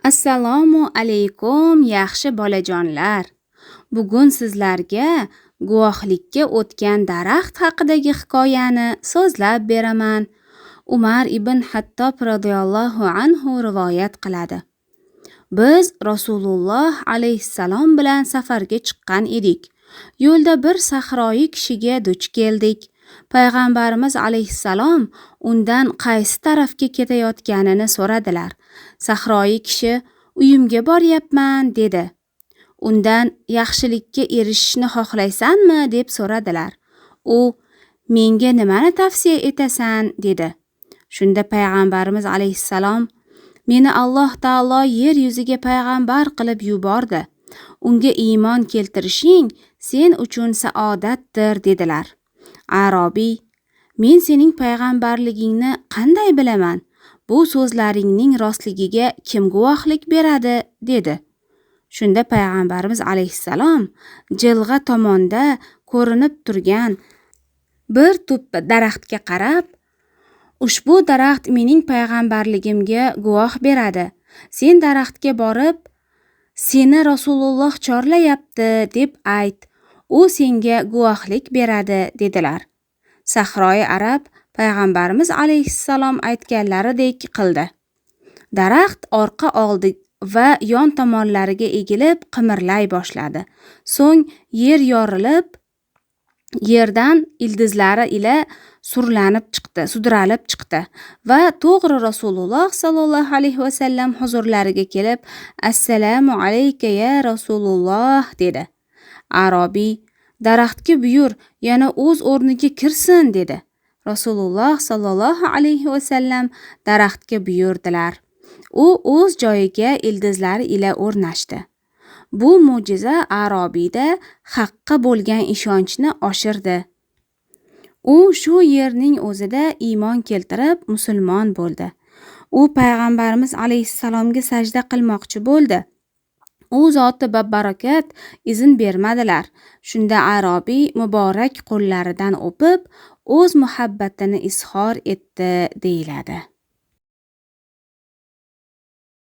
Assalomu alaykum yaxshi bolajonlar. Bugun sizlarga guvohlikka o'tgan daraxt haqidagi hikoyani so'zlab beraman. Umar ibn Hattob radhiyallohu anhu rivoyat qiladi. Biz Rasululloh alayhissalom bilan safarga chiqqan edik. Yo'lda bir sahroyi kishiga duch keldik. Payg'ambarimiz alayhissalom undan qaysi tarafga ketayotganini so'radilar. Sahroyi kishi uyimga boryapman dedi. Undan yaxshilikka erishishni xohlaysanmi deb so'radilar. U menga nimani tavsiya etasan dedi. Shunda payg'ambarimiz alayhissalom meni Alloh taolo yer yuziga payg'ambar qilib yubordi. Unga iymon keltirishing sen uchun saodatdir dedilar. Arobiy men sening payg'ambarligingni qanday bilaman? Bu so'zlaringning rostligiga kim guvohlik beradi dedi. Shunda payg'ambarimiz alayhissalom jilg'a tomonda ko'rinib turgan bir tup daraxtga qarab, ushbu daraxt mening payg'ambarligimga guvoh beradi. Sen daraxtga borib, seni Rasululloh chorlayapti deb ayt. U senga guvohlik beradi dedilar. Sahroyi arab payg'ambarimiz alayhissalom aytganlaridek qildi. Daraxt orqa oldi va yon tomonlariga egilib qimirlay boshladi. So'ng yer yorilib, yerdan ildizlari ila sudralib chiqdi va to'g'ri Rasululloh sallallohu alayhi va sallam huzurlariga kelib, "Assalomu alayka ya Rasululloh" dedi. Arobiy daraxtga buyur, yana o'z o'rniga kirsin dedi. Rasululloh sallallohu alayhi va sallam daraxtga buyurdilar. U o'z joyiga ildizlari ila o'rnashdi. Bu mo'jiza Arobiyda haqqa bo'lgan ishonchni oshirdi. U shu yerning o'zida iymon keltirib musulmon bo'ldi. U payg'ambarimiz alayhissalomga sajda qilmoqchi bo'ldi. U zoti barakat izn bermadilar. Shunda Arobiy muborak qo'llaridan o'pib, o'z muhabbatini izhor etdi deyiladi.